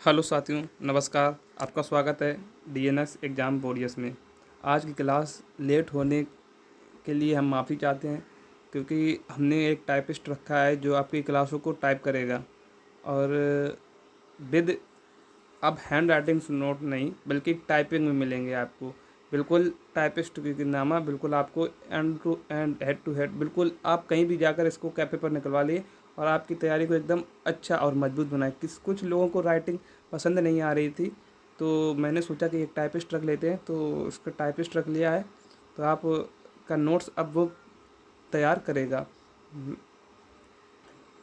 Hello साथियों, नमस्कार। आपका स्वागत है डीएनएस एग्ज़ाम वॉरियर्स में। आज की क्लास लेट होने के लिए हम माफ़ी चाहते हैं, क्योंकि हमने एक टाइपिस्ट रखा है जो आपकी क्लासों को टाइप करेगा और विद अब हैंड राइटिंग नोट नहीं बल्कि टाइपिंग में मिलेंगे आपको। बिल्कुल टाइपिस्ट की नामा, बिल्कुल आपको end to end, head to head, बिल्कुल आप कहीं भी जाकर इसको कैफे पर निकलवा लिए और आपकी तैयारी को एकदम अच्छा और मजबूत बनाए। कुछ लोगों को राइटिंग पसंद नहीं आ रही थी, तो मैंने सोचा कि एक टाइपिस्ट रख लेते हैं, तो उसका टाइपिस्ट रख लिया है। तो आप का नोट्स अब वो तैयार करेगा।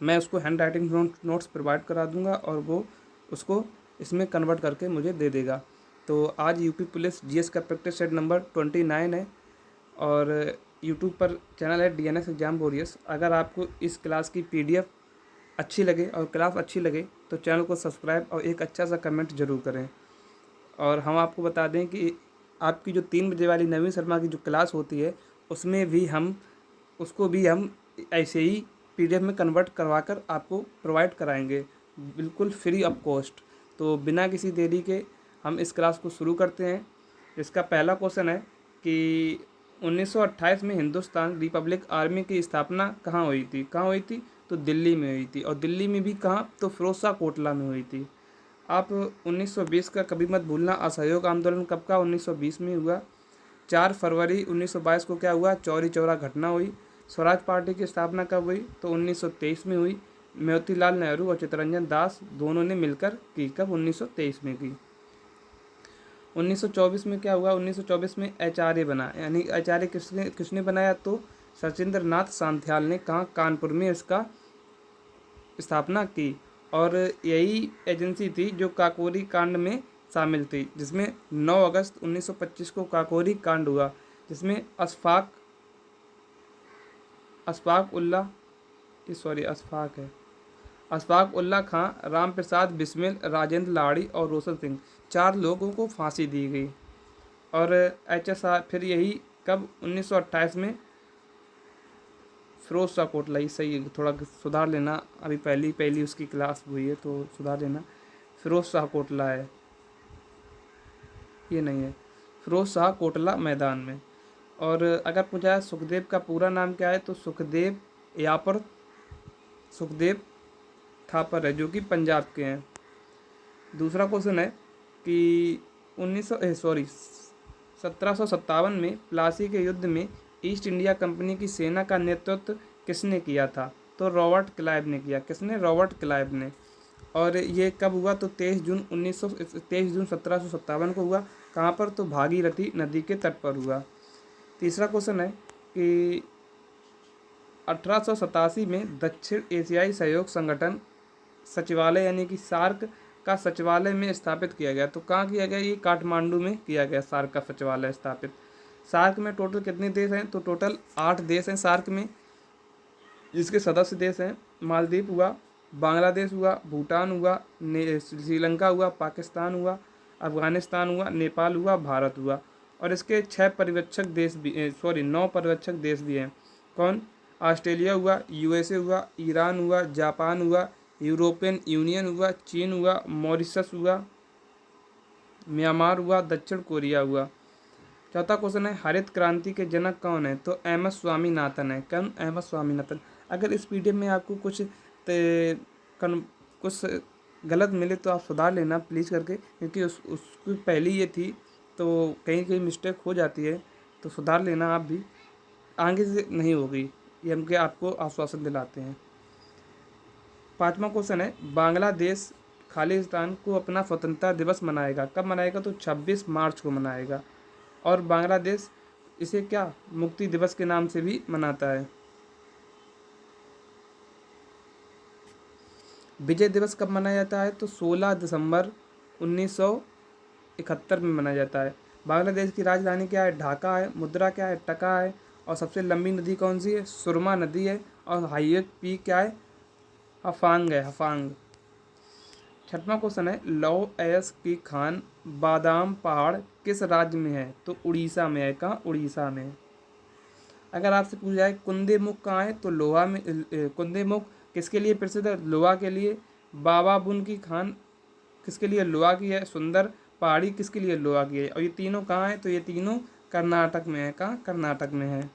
मैं उसको हैंड राइटिंग नोट्स प्रोवाइड करा दूंगा और वो उसको इसमें कन्वर्ट करके मुझे दे देगा। तो आज यूपी पुलिस जीएस का प्रैक्टिस सेट नंबर 29 है और यूट्यूब पर चैनल है डीएनएस एग्जाम वॉरियर्स। अगर आपको इस क्लास की पीडीएफ अच्छी लगे और क्लास अच्छी लगे तो चैनल को सब्सक्राइब और एक अच्छा सा कमेंट ज़रूर करें। और हम आपको बता दें कि आपकी जो 3 बजे वाली नवीन शर्मा की जो क्लास होती है उसमें भी हम उसको भी हम ऐसे ही पीडीएफ में कन्वर्ट करवा कर आपको प्रोवाइड कराएंगे, बिल्कुल फ्री ऑफ कॉस्ट। तो बिना किसी देरी के हम इस क्लास को शुरू करते हैं। इसका पहला क्वेश्चन है कि 1928 में हिंदुस्तान रिपब्लिक आर्मी की स्थापना कहाँ हुई थी? तो दिल्ली में हुई थी। और दिल्ली में भी कहाँ? तो फिरोजशाह कोटला में हुई थी। आप 1920 का कभी मत भूलना। असहयोग आंदोलन कब का? 1920 में हुआ। 4 फरवरी 1922 को क्या हुआ? चौरी चौरा घटना हुई। स्वराज पार्टी की स्थापना कब हुई? तो 1923 में हुई। मोतीलाल नेहरू और चित्तरंजन दास दोनों ने मिलकर की। कब? 1923 में की। 1924 में क्या हुआ? 1924 में एचआरए बना। यानी एचआरए किसने किसने बनाया? तो सचिंद्र नाथ सांथ्याल ने। कहाँ? कानपुर में इसका स्थापना की। और यही एजेंसी थी जो काकोरी कांड में शामिल थी, जिसमें 9 अगस्त 1925 को काकोरी कांड हुआ, जिसमें अशफाक उल्ला सॉरी अशफाक है अशफाक उल्ला खां, राम प्रसाद बिस्मिल, राजेंद्र लाड़ी और रोशन सिंह, 4 लोगों को फांसी दी गई। और एचएसआर फिर यही कब? 1928 में फिरोज शाह कोटला। ही सही है, थोड़ा सुधार लेना, अभी पहली पहली उसकी क्लास हुई है तो सुधार लेना। फिरोज शाह कोटला है, ये नहीं है। फिरोज शाह कोटला मैदान में। और अगर पूछा है सुखदेव का पूरा नाम क्या है, तो सुखदेव थापर है, जो कि पंजाब के हैं। दूसरा क्वेश्चन है कि 1757 में प्लासी के युद्ध में ईस्ट इंडिया कंपनी की सेना का नेतृत्व किसने किया था? तो रॉबर्ट क्लाइव ने किया। किसने? रॉबर्ट क्लाइव ने। और ये कब हुआ? तो 23 जून 1757 को हुआ। कहाँ पर? तो भागीरथी नदी के तट पर हुआ। तीसरा क्वेश्चन है कि 1887 में दक्षिण एशियाई सहयोग संगठन सचिवालय यानी कि सार्क का सचिवालय में स्थापित किया गया। तो कहाँ किया गया? ये काठमांडू में किया गया सार्क का सचिवालय स्थापित। सार्क में टोटल कितने देश हैं? तो टोटल 8 देश हैं सार्क में, जिसके सदस्य देश हैं मालदीव हुआ, बांग्लादेश हुआ, भूटान हुआ, श्रीलंका हुआ, पाकिस्तान हुआ, अफगानिस्तान हुआ, नेपाल हुआ, भारत हुआ। और इसके 9 पर्यवेक्षक देश भी हैं। कौन? ऑस्ट्रेलिया हुआ, यूएसए हुआ, ईरान हुआ, जापान हुआ, यूरोपियन यूनियन हुआ, चीन हुआ, मॉरिशस हुआ, म्यांमार हुआ, दक्षिण कोरिया हुआ। चौथा क्वेश्चन है हरित क्रांति के जनक कौन है? तो एम एस स्वामीनाथन है। कौन? M S Swaminathan. अगर इस पीडीएफ में आपको कुछ गलत मिले तो आप सुधार लेना प्लीज़ करके, क्योंकि उसकी पहली ये थी तो कहीं कहीं मिस्टेक हो जाती है, तो सुधार लेना आप भी, आगे से नहीं होगी, ये हम आपको आश्वासन दिलाते हैं। पांचवा क्वेश्चन है बांग्लादेश खालिस्तान को अपना स्वतंत्रता दिवस मनाएगा। कब मनाएगा? तो 26 मार्च को मनाएगा। और बांग्लादेश इसे क्या? मुक्ति दिवस के नाम से भी मनाता है। विजय दिवस कब मनाया जाता है? तो 16 दिसंबर 1971 में मनाया जाता है। बांग्लादेश की राजधानी क्या है? ढाका है। मुद्रा क्या है? टका है। और सबसे लंबी नदी कौन सी है? सुरमा नदी है। और हाईवे पीक क्या है? हफांग है, हफांग। छठवां क्वेश्चन है लौह अयस्क की खान बादाम पहाड़ किस राज्य में है? तो उड़ीसा में है। कहाँ? उड़ीसा में। अगर आपसे पूछा जाए कुंदेमुख कहाँ है? तो लोहा में। कुंदेमुख किसके लिए प्रसिद्ध है? लोहा के लिए। बाबा बुन की खान किसके लिए लोहा की है, सुंदर पहाड़ी किसके लिए लोहा की है, और ये तीनों कहाँ है, तो ये तीनों कर्नाटक में है। कहाँ, कर्नाटक में है।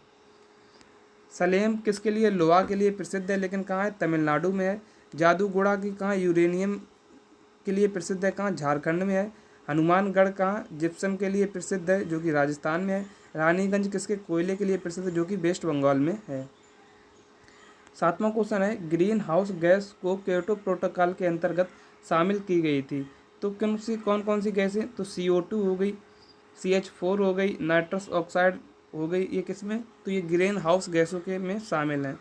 सलेम किसके लिए, लोहा के लिए प्रसिद्ध है, लेकिन कहाँ है, तमिलनाडु में है। जादूगोड़ा की कहाँ, यूरेनियम के लिए प्रसिद्ध है, कहाँ, झारखंड में है। हनुमानगढ़ कहाँ, जिप्सम के लिए प्रसिद्ध है, जो कि राजस्थान में है। रानीगंज किसके, कोयले के लिए प्रसिद्ध है, जो कि वेस्ट बंगाल में है। 7वां क्वेश्चन है, ग्रीन हाउस गैस को क्योटो प्रोटोकॉल के अंतर्गत शामिल की गई थी, तो कौन कौन सी गैसें, तो CO2 हो गई, CH4 हो गई, नाइट्रस ऑक्साइड हो गई, ये किसमें, तो ये ग्रीन हाउस गैसों के में शामिल हैं।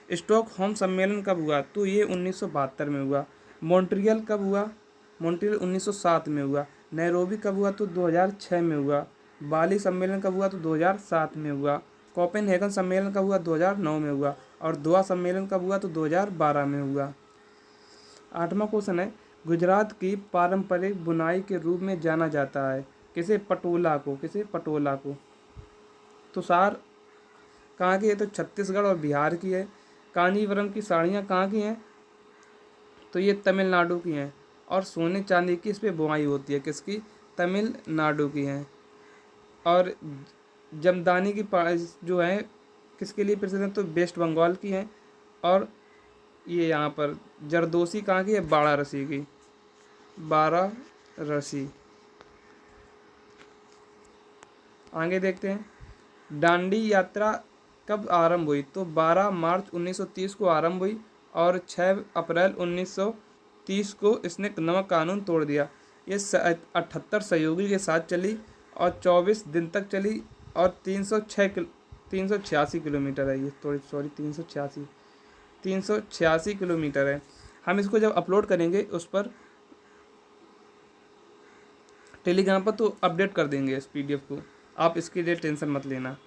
स्टॉकहोम सम्मेलन कब हुआ, तो ये 1972 में हुआ। मॉन्ट्रियल कब हुआ, मॉन्ट्रियल 1907 में हुआ। नैरोबी कब हुआ, तो 2006 में हुआ। बाली सम्मेलन कब हुआ, तो 2007 में हुआ। कोपेनहेगन सम्मेलन कब हुआ, 2009 में हुआ। और दोहा सम्मेलन कब हुआ, तो 2012 में हुआ। 8वां क्वेश्चन है, गुजरात की पारंपरिक बुनाई के रूप में जाना जाता है किसे, पटोला को, किसे, पटोला को। तो सार कहाँ की है, तो छत्तीसगढ़ और बिहार की है। कांजीवरम की साड़ियाँ कहाँ की हैं, तो ये तमिलनाडु की हैं। और सोने चांदी की इस पर बुनाई होती है, किसकी, तमिलनाडु की हैं। और जमदानी की जो है किसके लिए प्रसिद्ध है, तो वेस्ट बंगाल की हैं। और ये यहाँ पर जरदोसी कहाँ की है, वाराणसी की, वाराणसी। आगे देखते हैं, दांडी यात्रा कब आरंभ हुई, तो 12 मार्च 1930 को आरंभ हुई और 6 अप्रैल 1930 को इसने नमक कानून तोड़ दिया। ये 78 सहयोगी के साथ चली और 24 दिन तक चली और 386 किलोमीटर है ये, थोड़ी सॉरी 386 किलोमीटर है। हम इसको जब अपलोड करेंगे उस पर टेलीग्राम पर, तो अपडेट कर देंगे इस PDF को, आप इसके लिए टेंशन मत लेना।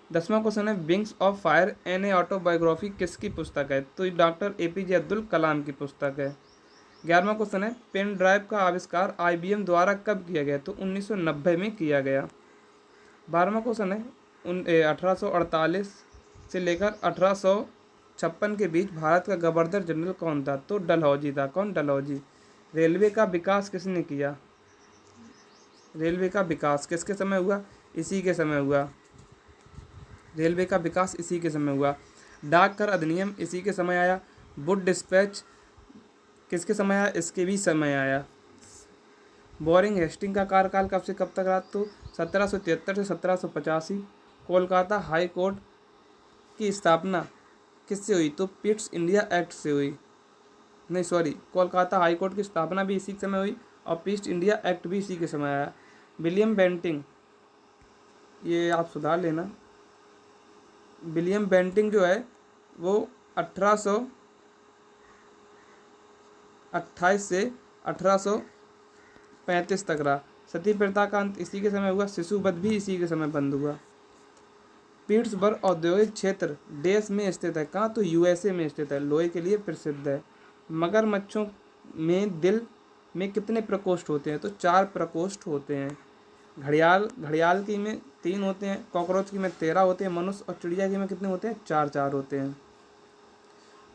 10वां क्वेश्चन है, wings of fire an a autobiography किसकी पुस्तक है, तो ये डॉक्टर APJ अब्दुल कलाम की पुस्तक है। 11वां क्वेश्चन है, पेन ड्राइव का आविष्कार IBM द्वारा कब किया गया, तो 1990 में किया गया। 12वां क्वेश्चन है, 1848 से लेकर 1856 के बीच भारत का गवर्नर जनरल कौन था, तो डलहौजी था। कौन, डलहौजी। रेलवे का विकास किसने किया, रेलवे का विकास किसके समय हुआ, इसी के समय हुआ। रेलवे का विकास इसी के समय हुआ। डाकघर अधिनियम इसी के समय आया। वुड डिस्पैच किसके समय आया, इसके भी समय आया। बोरिंग हेस्टिंग का कार्यकाल कब से कब तक रहा, तो 1773 से 1785। कोलकाता हाई कोर्ट की स्थापना किससे हुई, तो पिट्स इंडिया एक्ट से हुई। नहीं सॉरी, कोलकाता हाई कोर्ट की स्थापना भी इसी के समय हुई और पिट्स इंडिया एक्ट भी इसी के समय आया। विलियम बेंटिंग, ये आप सुधार लेना, विलियम बेंटिंग जो है वो 1828 से 1835 तक रहा। सती प्रथा का अंत इसी के समय हुआ। शिशु वध भी इसी के समय बंद हुआ। पीट्सबर्ग औद्योगिक क्षेत्र देश में स्थित है, कहाँ, तो USA में स्थित है, लोहे के लिए प्रसिद्ध है। मगरमच्छों में दिल में कितने प्रकोष्ठ होते हैं, तो 4 प्रकोष्ठ होते हैं। घड़ियाल की में 3 होते हैं, कॉकरोच की में 13 होते हैं, मनुष्य और चिड़िया की में कितने होते हैं, 4 होते हैं।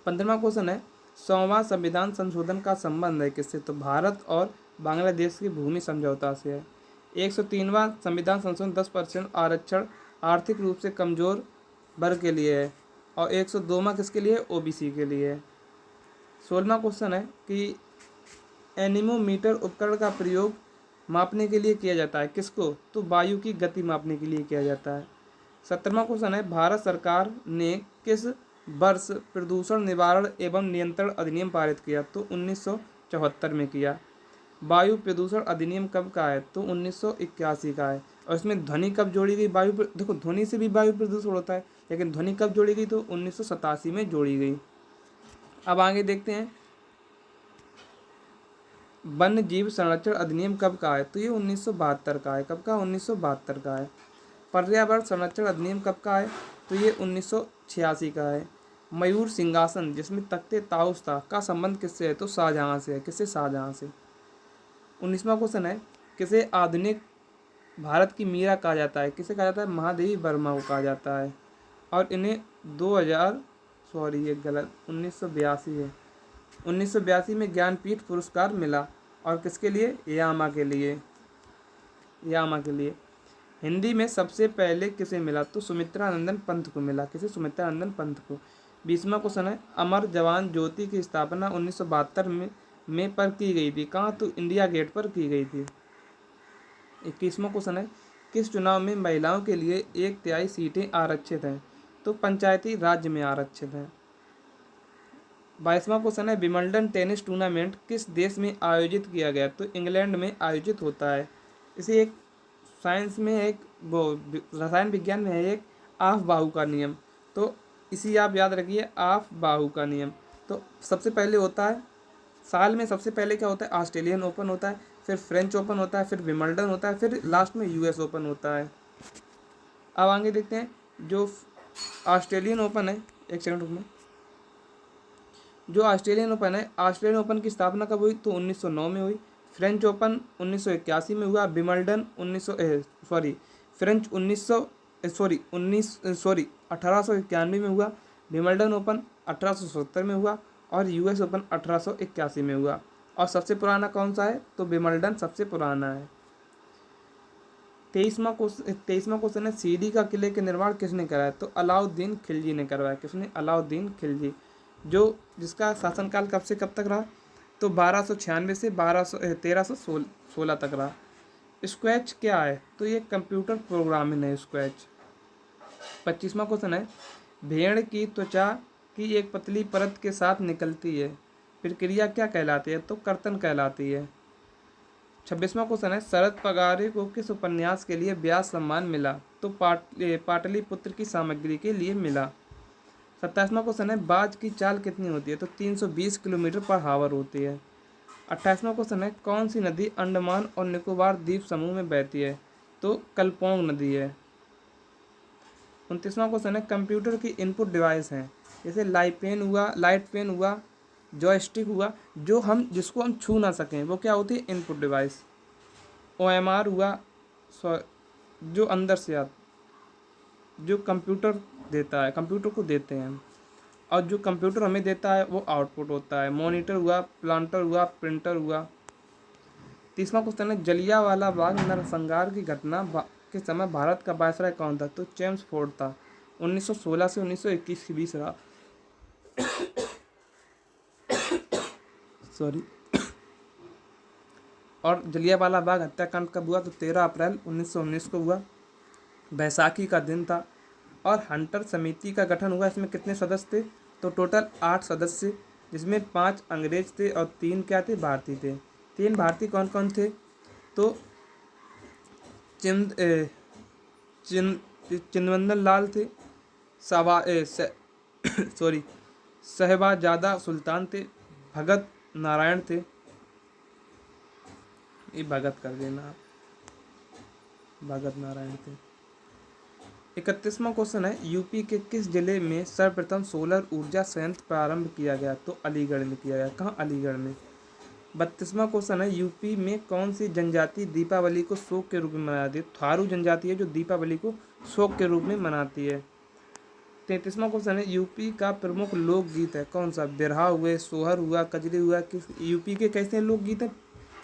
15वां क्वेश्चन है, 100वां संविधान संशोधन का संबंध है किससे, तो भारत और बांग्लादेश की भूमि समझौता से है। 103वां संविधान संशोधन 10% आरक्षण आर्थिक रूप से कमजोर वर्ग के लिए है और 102वां किसके लिए, OBC के लिए है। 16वां क्वेश्चन है कि एनीमोमीटर उपकरण का प्रयोग मापने के लिए किया जाता है, किसको, तो वायु की गति मापने के लिए किया जाता है। 17वां क्वेश्चन है, भारत सरकार ने किस वर्ष प्रदूषण निवारण एवं नियंत्रण अधिनियम पारित किया, तो 1974 में किया। वायु प्रदूषण अधिनियम कब का है, तो 1981 का है। और इसमें ध्वनि कब जोड़ी गई, देखो ध्वनि से भी वायु प्रदूषण होता है, लेकिन ध्वनि कब जोड़ी गई, तो 1987 में जोड़ी गई। अब आगे देखते हैं, वन्य जीव संरक्षण अधिनियम कब का है, तो ये 1972 का है। कब का, 1972 का है। पर्यावरण संरक्षण अधिनियम कब का है, तो ये 1986 का है। मयूर सिंहासन जिसमें तख्ते ताउस था का संबंध किससे है, तो शाहजहाँ से है। किससे, शाहजहाँ से। 19वां क्वेश्चन है, किसे आधुनिक भारत की मीरा कहा जाता है, किसे कहा जाता है, महादेवी वर्मा को कहा जाता है। और इन्हें 1982 है, 1982 में ज्ञानपीठ पुरस्कार मिला। और किसके लिए? यामा के लिए, यामा के लिए। हिंदी में सबसे पहले किसे मिला? तो सुमित्रा नंदन पंत को मिला। किसे? सुमित्रा नंदन पंत को। 20वां क्वेश्चन है, अमर जवान ज्योति की स्थापना 1972 में पर की गई थी। कहाँ? तो इंडिया गेट पर की गई थी। 21वां क्वेश्चन है, किस चुनाव में महिलाओं के लिए 1/3 सीटें आरक्षित हैं? तो पंचायती राज्य में आरक्षित हैं। 22वां क्वेश्चन है, विंबलडन टेनिस टूर्नामेंट किस देश में आयोजित किया गया? तो इंग्लैंड में आयोजित होता है। इसे एक साइंस में एक वो रसायन विज्ञान में है एक आफ बाहु का नियम, तो इसी आप याद रखिए, आफ बाहु का नियम। तो सबसे पहले होता है साल में, सबसे पहले क्या होता है? ऑस्ट्रेलियन ओपन होता है, फिर फ्रेंच ओपन होता है, फिर विंबलडन होता है, फिर लास्ट में यूएस ओपन होता है। अब आगे देखते हैं, जो ऑस्ट्रेलियन ओपन है, एक सेकंड रुकना। जो ऑस्ट्रेलियन ओपन है, ऑस्ट्रेलियन ओपन की स्थापना कब हुई? तो 1909 में हुई। फ्रेंच ओपन 1981 में हुआ। विंबलडन 1891 में हुआ। विंबलडन ओपन 1870 में हुआ और यूएस ओपन 1881 में हुआ। और सबसे पुराना कौन सा है? तो विंबलडन सबसे पुराना है। 23वां क्वेश्चन है, सीडी का किले के निर्माण किसने कराया? तो अलाउद्दीन खिलजी ने करवाया। किसने? अलाउद्दीन खिलजी, जिसका शासनकाल कब से कब तक रहा? तो 1296 से 1316 तक रहा। स्क्वैच क्या है? तो ये कंप्यूटर प्रोग्रामिंग है स्क्वैच। 25वां क्वेश्चन है, भेड़ की त्वचा की एक पतली परत के साथ निकलती है प्रक्रिया क्या कहलाती है? तो कर्तन कहलाती है। 26वां क्वेश्चन है, शरद पगारे को किस उपन्यास के लिए व्यास सम्मान मिला? तो पाटलिपुत्र की सामग्री के लिए मिला। 27वां क्वेश्चन है, बाज की चाल कितनी होती है? तो 320 किलोमीटर पर हावर होती है। 28वां क्वेश्चन है, कौन सी नदी अंडमान और निकोबार द्वीप समूह में बहती है? तो कलपोंग नदी है। 29वां क्वेश्चन है, कंप्यूटर की इनपुट डिवाइस हैं जैसे लाइट पेन हुआ, जॉयस्टिक हुआ, जिसको हम छू ना सकें, वो क्या होती है? Input device. OMR हुआ, जो अंदर से जो कंप्यूटर देता है, कंप्यूटर को देते हैं, और जो कंप्यूटर हमें देता है वो आउटपुट होता है। मॉनिटर हुआ, प्लांटर हुआ, प्रिंटर हुआ। 30वां क्वेश्चन है, जलियांवाला बाग नरसंहार की घटना के समय भारत का वायसराय कौन था? तो चेम्सफोर्ड था। 1916 से 1921 के बीच रहा। सॉरी। और जलियांवाला बाग हत्याकांड कब हुआ? तो 13 अप्रैल 1919 को हुआ। बैसाखी का दिन था। और हंटर समिति का गठन हुआ। इसमें कितने सदस्य थे? तो टोटल 8 सदस्य, जिसमें 5 अंग्रेज थे और 3 क्या थे? भारतीय थे। 3 भारतीय कौन कौन थे? तो चिन्नवंदन लाल थे, शहबाजादा सुल्तान थे, भगत नारायण थे। ये भगत कर देना आप, भगत नारायण थे। 31वां क्वेश्चन है, यूपी के किस जिले में सर्वप्रथम सोलर ऊर्जा संयंत्र प्रारंभ किया गया? तो अलीगढ़ में किया गया। कहाँ? अलीगढ़ में। 32वां क्वेश्चन है, यूपी में कौन सी जनजाति दीपावली को शोक के रूप में मनाती है? थारू जनजाति है जो दीपावली को शोक के रूप में मनाती है। 33वां क्वेश्चन है, यूपी का प्रमुख लोकगीत है कौन सा? बिरहा हुए, सोहर हुआ, कजरी हुआ। किस यूपी के कैसे लोकगीत है?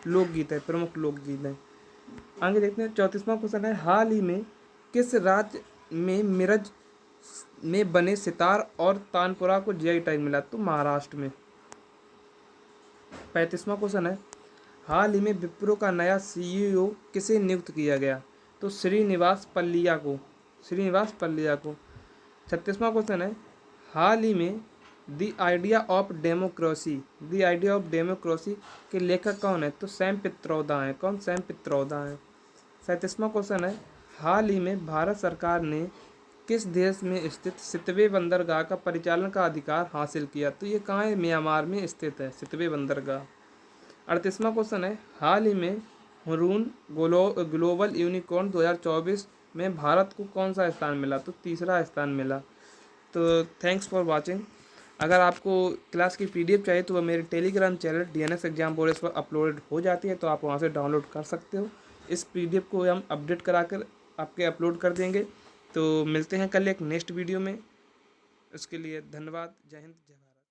लोकगीत है, प्रमुख लोकगीत है। आगे देखते हैं। 34वां क्वेश्चन है, हाल ही में किस राज्य में मिरज में बने सितार और तानपुरा को जीआई टैग मिला? तो महाराष्ट्र में। 35वां क्वेश्चन है, हाल ही में विप्रो का नया CEO किसे नियुक्त किया गया? तो श्रीनिवास पल्लिया को। 36वां क्वेश्चन है, हाल ही में द आइडिया ऑफ डेमोक्रेसी के लेखक कौन है? तो सैम पित्रोदा हैं। कौन? सैम पित्रोदा हैं। 37वां क्वेश्चन है, हाल ही में भारत सरकार ने किस देश में स्थित सितवे बंदरगाह का परिचालन का अधिकार हासिल किया? तो ये कहाँ है? म्यांमार में स्थित है सितवे बंदरगाह। 38वां क्वेश्चन है, हाल ही में हुरून ग्लोबल यूनिकॉर्न 2024 में भारत को कौन सा स्थान मिला? तो तीसरा स्थान मिला। तो थैंक्स फॉर वाचिंग। अगर आपको क्लास की PDF चाहिए तो वह मेरे Telegram channel DNS exam board पर अपलोडेड हो जाती है, तो आप वहां से डाउनलोड कर सकते हो। इस PDF को हम अपडेट कराकर आपके अपलोड कर देंगे। तो मिलते हैं कल एक नेक्स्ट वीडियो में। उसके लिए धन्यवाद। जय हिंद, जय भारत।